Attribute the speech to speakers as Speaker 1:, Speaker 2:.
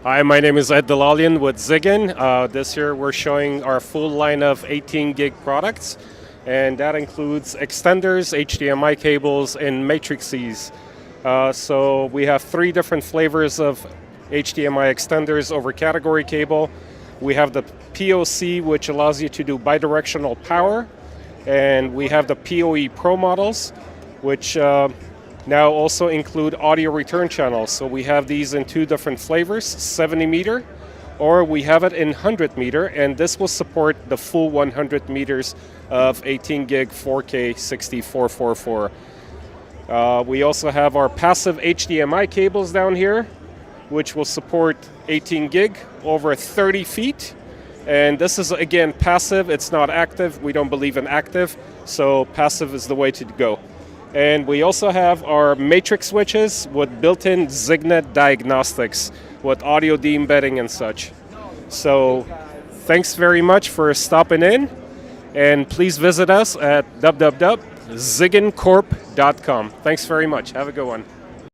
Speaker 1: Hi, my name is Ed Delalian with ZIGEN. This year we're showing our full line of 18 gig products, and that includes extenders, HDMI cables, and matrices. So we have 3 different flavors of HDMI extenders over category cable. We have the POC, which allows you to do bidirectional power, and we have the PoE Pro models, which now also include audio return channels. So we have these in 2 different flavors, 70 meter, or we have it in 100 meter, and this will support the full 100 meters of 18 gig 4K 6444. We also have our passive HDMI cables down here, which will support 18 gig over 30 feet. And this is, again, passive. It's not active. We don't believe in active, so passive is the way to go. And we also have our matrix switches with built-in ZIGEN diagnostics with audio de-embedding and such. So thanks very much for stopping in, and please visit us at www.zigencorp.com. Thanks very much. Have a good one.